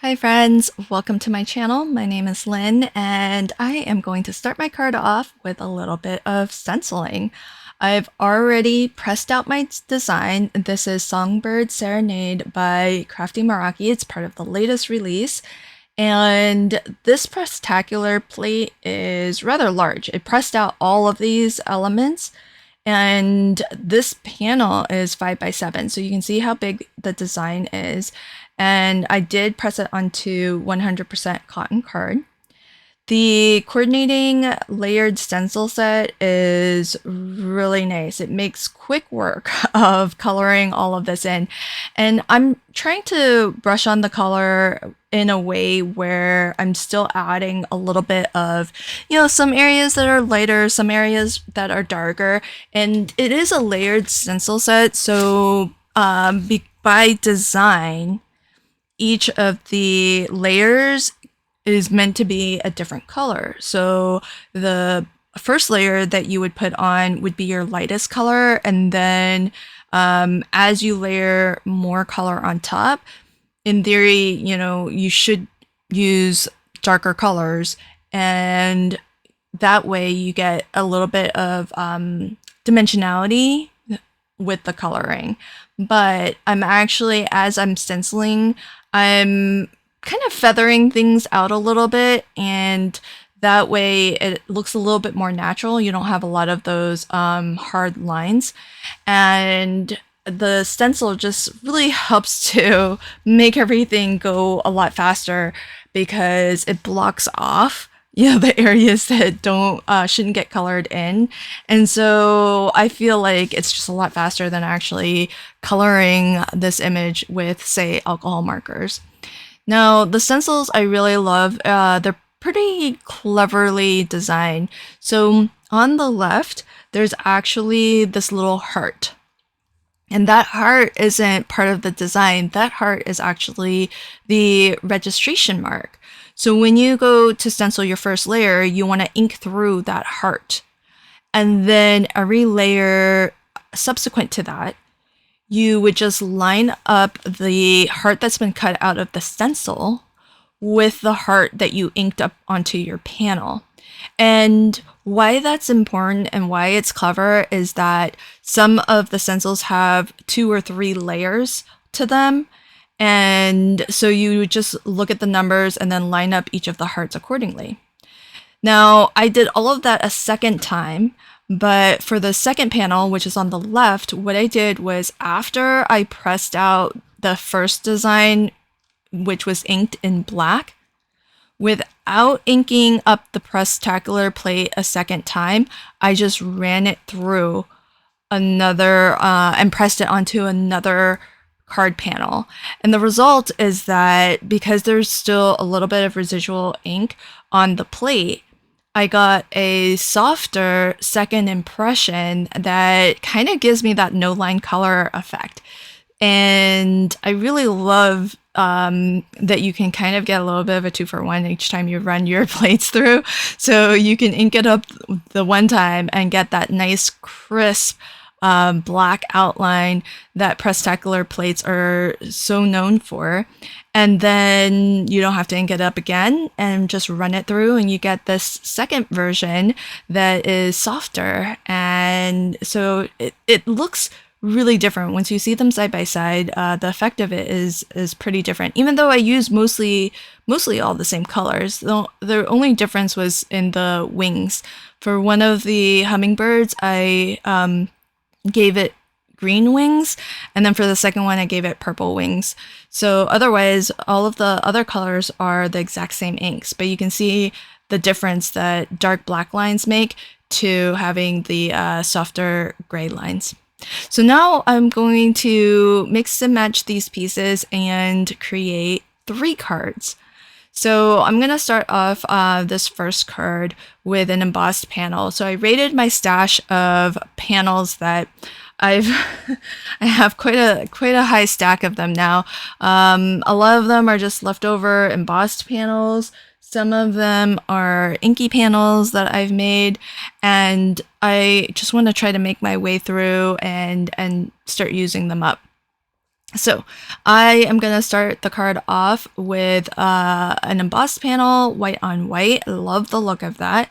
Hi friends, welcome to my channel. My name is Lynn and I am going to start my card off with a little bit of stenciling. I've already pressed out my design. This is Songbird Serenade by Crafty Meraki. It's part of the latest release. And this prestacular plate is rather large. It pressed out all of these elements. And this panel is 5x7, so you can see how big the design is. And I did press it onto 100% cotton card. The coordinating layered stencil set is really nice. It makes quick work of coloring all of this in. And I'm trying to brush on the color in a way where I'm still adding a little bit of, some areas that are lighter, some areas that are darker. And it is a layered stencil set, so by design, each of the layers is meant to be a different color. So the first layer that you would put on would be your lightest color, and then as you layer more color on top, in theory, you should use darker colors, and that way you get a little bit of dimensionality with the coloring. But I'm actually, as I'm stenciling, I'm kind of feathering things out a little bit, and that way it looks a little bit more natural. You don't have a lot of those hard lines, and the stencil just really helps to make everything go a lot faster because it blocks off the areas that don't shouldn't get colored in. And so I feel like it's just a lot faster than actually coloring this image with, say, alcohol markers. Now, the stencils I really love. They're pretty cleverly designed. So on the left, there's actually this little heart. And that heart isn't part of the design. That heart is actually the registration mark. So when you go to stencil your first layer, you want to ink through that heart. And then every layer subsequent to that, you would just line up the heart that's been cut out of the stencil with the heart that you inked up onto your panel. And why that's important and why it's clever is that some of the stencils have 2 or 3 layers to them. And so you just look at the numbers and then line up each of the hearts accordingly. Now, I did all of that a second time, but for the second panel, which is on the left, what I did was after I pressed out the first design, which was inked in black, without inking up the prestacular plate a second time, I just ran it through another and pressed it onto another card panel. And the result is that because there's still a little bit of residual ink on the plate, I got a softer second impression that kind of gives me that no line color effect. And I really love that you can kind of get a little bit of a 2-for-1 each time you run your plates through. So you can ink it up the one time and get that nice crisp black outline that prestacular plates are so known for. And then you don't have to ink it up again and just run it through, and you get this second version that is softer. And so it looks really different once you see them side by side. The effect of it is pretty different, even though I use mostly all the same colors. The only difference was in the wings. For one of the hummingbirds, I gave it green wings, and then for the second one I gave it purple wings. So otherwise all of the other colors are the exact same inks, but you can see the difference that dark black lines make to having the softer gray lines. So now I'm going to mix and match these pieces and create 3 cards. So I'm going to start off this first card with an embossed panel. So I rated my stash of panels that I have quite a high stack of them now. A lot of them are just leftover embossed panels. Some of them are inky panels that I've made, and I just want to try to make my way through and start using them up. So I am going to start the card off with an embossed panel, white on white. I love the look of that.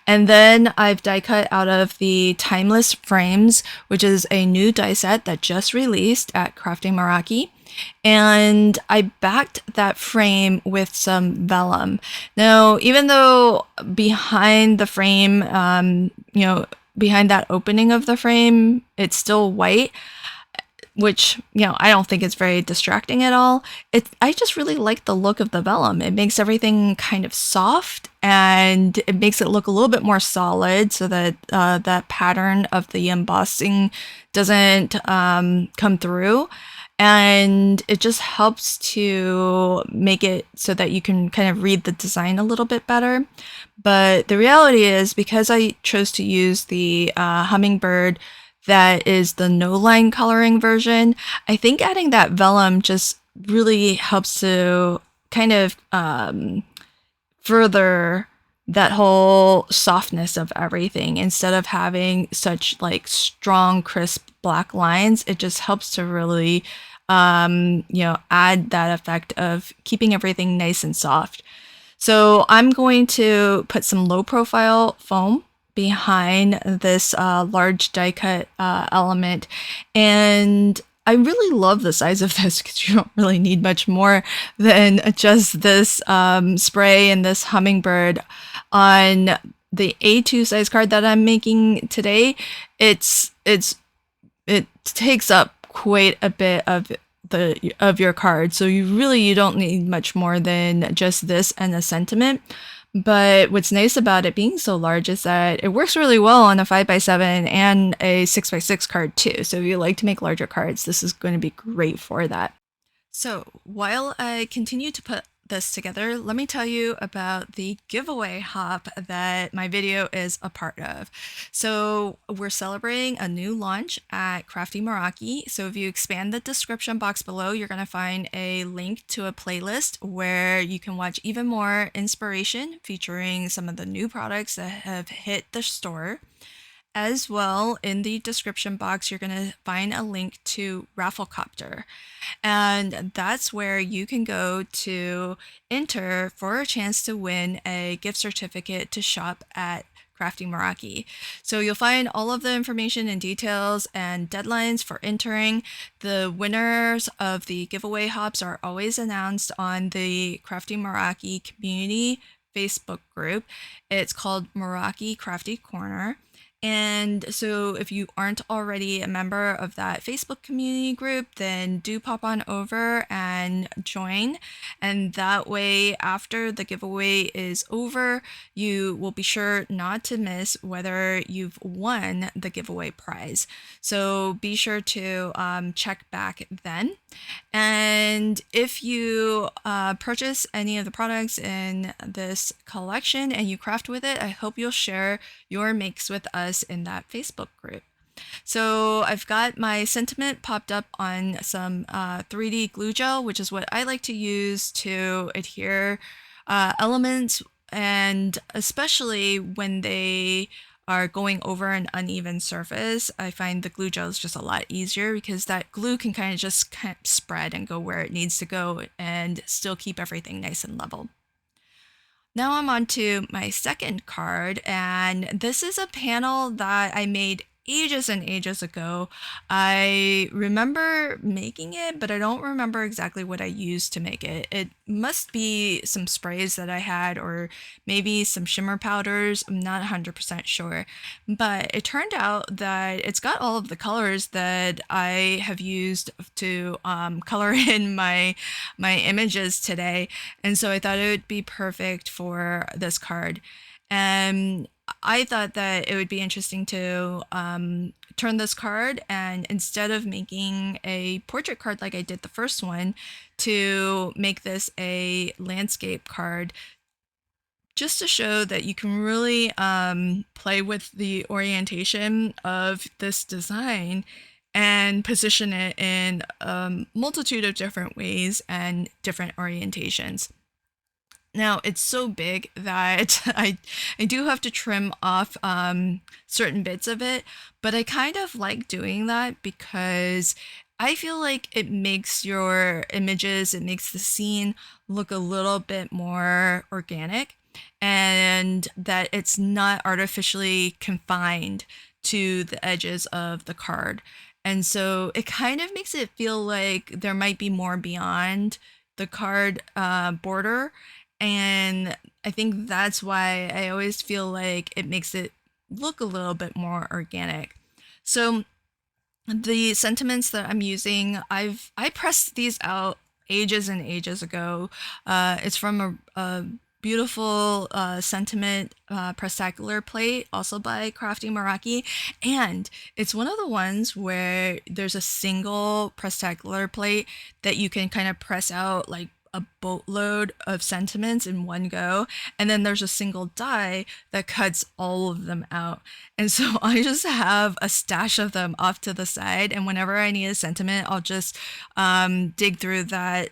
And then I've die cut out of the Timeless Frames, which is a new die set that just released at Crafting Meraki. And I backed that frame with some vellum. Now, even though behind the frame, behind that opening of the frame, it's still white, which, I don't think it's very distracting at all. I just really like the look of the vellum. It makes everything kind of soft and it makes it look a little bit more solid so that that pattern of the embossing doesn't come through. And it just helps to make it so that you can kind of read the design a little bit better. But the reality is, because I chose to use the hummingbird that is the no line coloring version, I think adding that vellum just really helps to kind of further that whole softness of everything. Instead of having such like strong, crisp black lines, it just helps to really add that effect of keeping everything nice and soft. So I'm going to put some low profile foam behind this large die cut element. And I really love the size of this because you don't really need much more than just this spray and this hummingbird. On the A2 size card that I'm making today, it takes up quite a bit of your card. So you don't need much more than just this and a sentiment. But what's nice about it being so large is that it works really well on a 5x7 and a 6x6 card too. So if you like to make larger cards, this is going to be great for that. So while I continue to put this together, let me tell you about the giveaway hop that my video is a part of. So we're celebrating a new launch at Crafty Meraki. So if you expand the description box below, you're going to find a link to a playlist where you can watch even more inspiration featuring some of the new products that have hit the store. As well, in the description box, you're going to find a link to Rafflecopter. And that's where you can go to enter for a chance to win a gift certificate to shop at Crafty Meraki. So you'll find all of the information and details and deadlines for entering. The winners of the giveaway hops are always announced on the Crafty Meraki community Facebook group. It's called Meraki Crafty Corner. And so if you aren't already a member of that Facebook community group, then do pop on over and join. And that way, after the giveaway is over, you will be sure not to miss whether you've won the giveaway prize. So be sure to check back then. And if you purchase any of the products in this collection and you craft with it, I hope you'll share your makes with us in that Facebook group. So I've got my sentiment popped up on some 3D glue gel, which is what I like to use to adhere elements, and especially when they are going over an uneven surface, I find the glue gel is just a lot easier because that glue can kind of spread and go where it needs to go and still keep everything nice and level. Now I'm on to my second card, and this is a panel that I made ages and ages ago. I remember making it, but I don't remember exactly what I used to make it. It must be some sprays that I had, or maybe some shimmer powders. I'm not 100% sure. But it turned out that it's got all of the colors that I have used to color in my images today. And so I thought it would be perfect for this card. And I thought that it would be interesting to turn this card, and instead of making a portrait card like I did the first one, to make this a landscape card, just to show that you can really play with the orientation of this design and position it in a multitude of different ways and different orientations. Now, it's so big that I do have to trim off certain bits of it, but I kind of like doing that because I feel like it makes your images, it makes the scene look a little bit more organic, and that it's not artificially confined to the edges of the card. And so it kind of makes it feel like there might be more beyond the card border. And I think that's why I always feel like it makes it look a little bit more organic. So the sentiments that I'm using, I pressed these out ages and ages ago. It's from a beautiful sentiment prestacular plate, also by Crafty Meraki, and it's one of the ones where there's a single prestacular plate that you can kind of press out like a boatload of sentiments in one go, and then there's a single die that cuts all of them out. And so I just have a stash of them off to the side, and whenever I need a sentiment, I'll just dig through that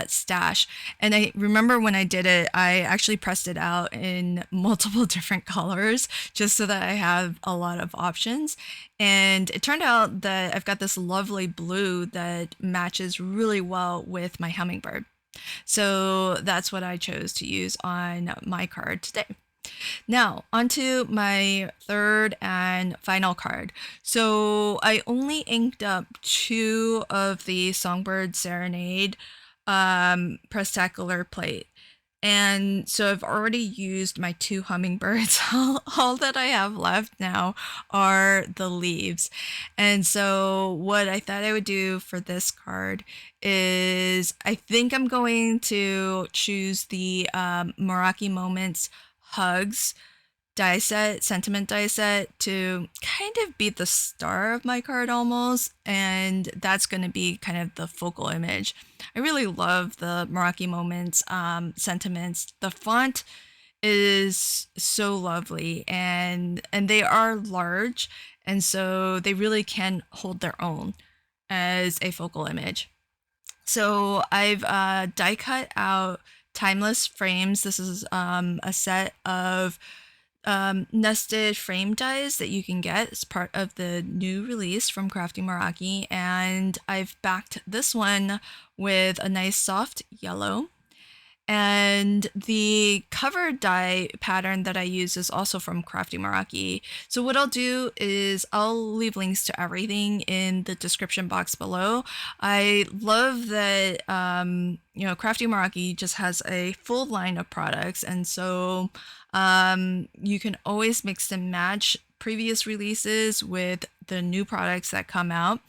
stash. And I remember when I did it, I actually pressed it out in multiple different colors just so that I have a lot of options. And it turned out that I've got this lovely blue that matches really well with my hummingbird. So that's what I chose to use on my card today. Now, onto my third and final card. So I only inked up 2 of the Songbird Serenade Prestacular plate. And so I've already used my 2 hummingbirds. All that I have left now are the leaves. And so what I thought I would do for this card is I think I'm going to choose the Meraki Moments Hugs die set, sentiment die set, to kind of be the star of my card almost, and that's going to be kind of the focal image. I really love the Meraki Moments sentiments. The font is so lovely, and they are large, and so they really can hold their own as a focal image. So I've die cut out timeless frames. This is a set of nested frame dies that you can get as part of the new release from Crafty Meraki, and I've backed this one with a nice soft yellow. And the cover die pattern that I use is also from Crafty Meraki. So what I'll do is I'll leave links to everything in the description box below. I love that Crafty Meraki just has a full line of products, and so you can always mix and match previous releases with the new products that come out.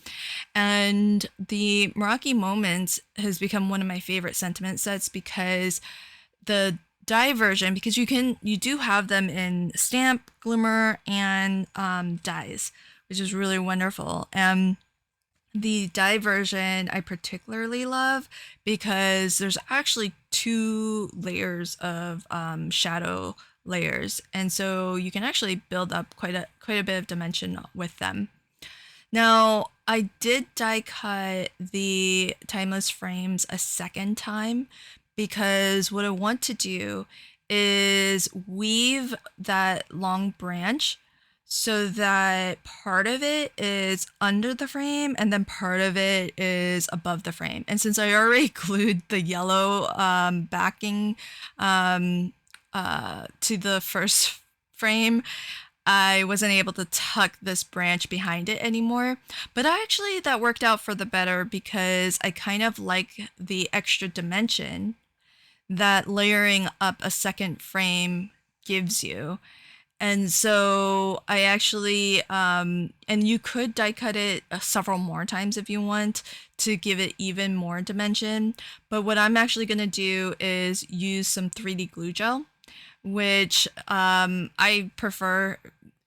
And the Meraki Moments has become one of my favorite sentiment sets because the die version, because you do have them in stamp, glimmer, and dies, which is really wonderful. And the die version I particularly love because there's actually 2 layers of shadow layers, and so you can actually build up quite a bit of dimension with them. Now, I did die cut the timeless frames a second time because what I want to do is weave that long branch so that part of it is under the frame and then part of it is above the frame. And since I already glued the yellow backing to the first frame, I wasn't able to tuck this branch behind it anymore. But actually that worked out for the better because I kind of like the extra dimension that layering up a second frame gives you. And so I actually, and you could die cut it several more times if you want to give it even more dimension. But what I'm actually going to do is use some 3D glue gel, which I prefer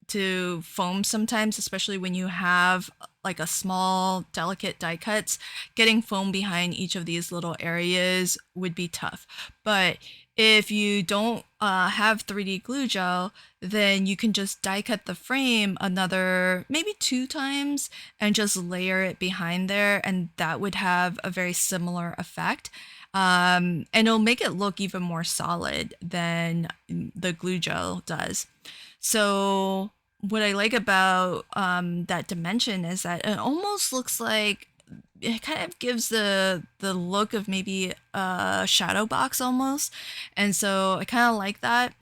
to foam sometimes, especially when you have like a small, delicate die cuts. Getting foam behind each of these little areas would be tough. But if you don't have 3D glue gel, then you can just die cut the frame another maybe 2 times and just layer it behind there, and that would have a very similar effect. And it'll make it look even more solid than the glue gel does. So what I like about that dimension is that it almost looks like it kind of gives the look of maybe a shadow box almost, and so I kind of like that.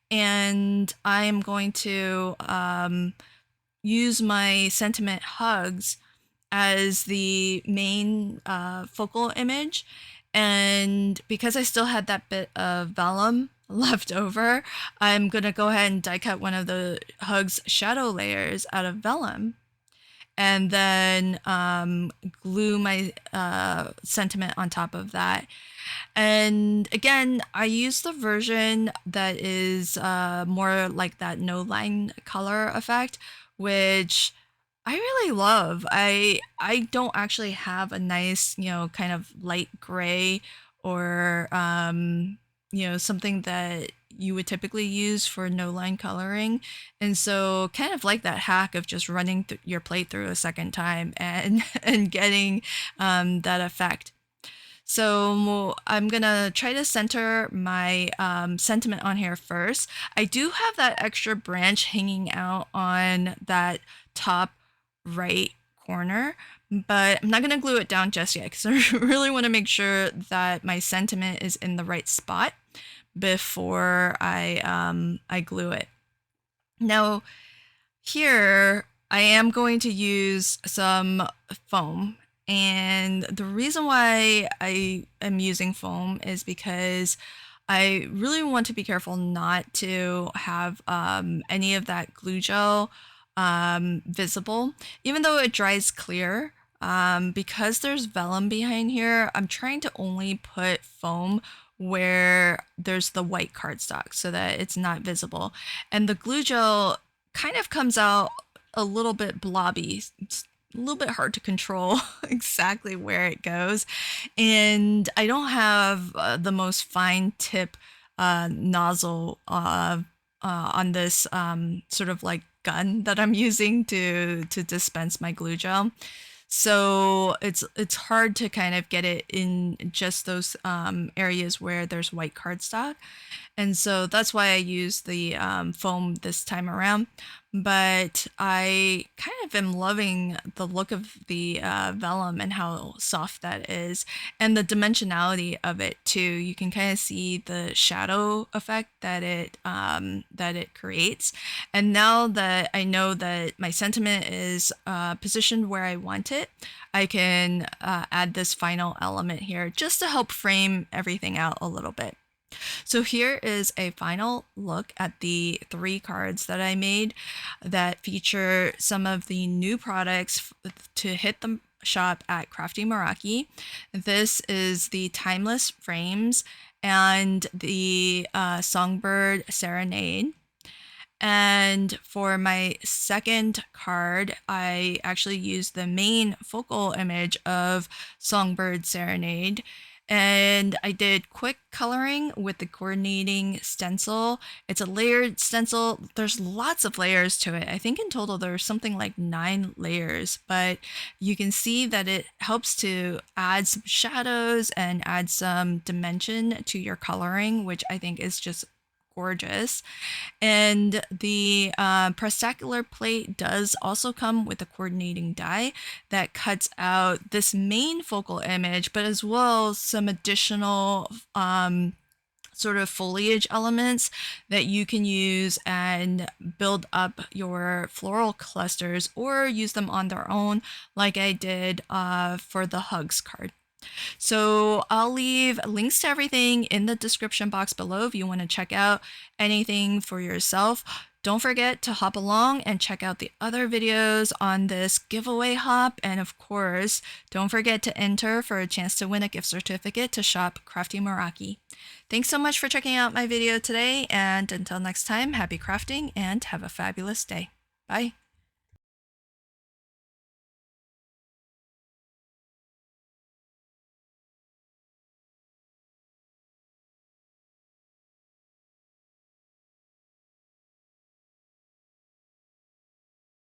And I am going to use my sentiment hugs as the main focal image. And because I still had that bit of vellum left over, I'm going to go ahead and die cut one of the hugs shadow layers out of vellum, and then glue my sentiment on top of that. And again, I use the version that is more like that no line color effect, which I really love. I don't actually have a nice, kind of light gray or something that you would typically use for no line coloring. And so kind of like that hack of just running your plate through a second time and and getting that effect. So I'm gonna try to center my sentiment on here first. I do have that extra branch hanging out on that top right corner, but I'm not gonna glue it down just yet because I really want to make sure that my sentiment is in the right spot before I glue it. Now here I am going to use some foam, and the reason why I am using foam is because I really want to be careful not to have any of that glue gel visible, even though it dries clear. Because there's vellum behind here, I'm trying to only put foam where there's the white cardstock so that it's not visible. And the glue gel kind of comes out a little bit blobby. It's a little bit hard to control exactly where it goes. And I don't have the most fine tip nozzle on this sort of like gun that I'm using to dispense my glue gel. So it's hard to kind of get it in just those areas where there's white cardstock. And so that's why I use the foam this time around. But I kind of am loving the look of the vellum and how soft that is, and the dimensionality of it too. You can kind of see the shadow effect that it creates. And now that I know that my sentiment is positioned where I want it, I can add this final element here just to help frame everything out a little bit. So here is a final look at the 3 cards that I made that feature some of the new products to hit the shop at Crafty Meraki. This is the Timeless Frames and the Songbird Serenade. And for my second card, I actually used the main focal image of Songbird Serenade. And I did quick coloring with the coordinating stencil. It's a layered stencil. There's lots of layers to it. I think in total there's something like 9 layers, but you can see that it helps to add some shadows and add some dimension to your coloring, which I think is just gorgeous. And the Prestacular plate does also come with a coordinating die that cuts out this main focal image, but as well some additional sort of foliage elements that you can use and build up your floral clusters or use them on their own, like I did for the hugs card. So I'll leave links to everything in the description box below if you want to check out anything for yourself. Don't forget to hop along and check out the other videos on this giveaway hop. And of course, don't forget to enter for a chance to win a gift certificate to shop Crafty Meraki. Thanks so much for checking out my video today. And until next time, happy crafting and have a fabulous day. Bye.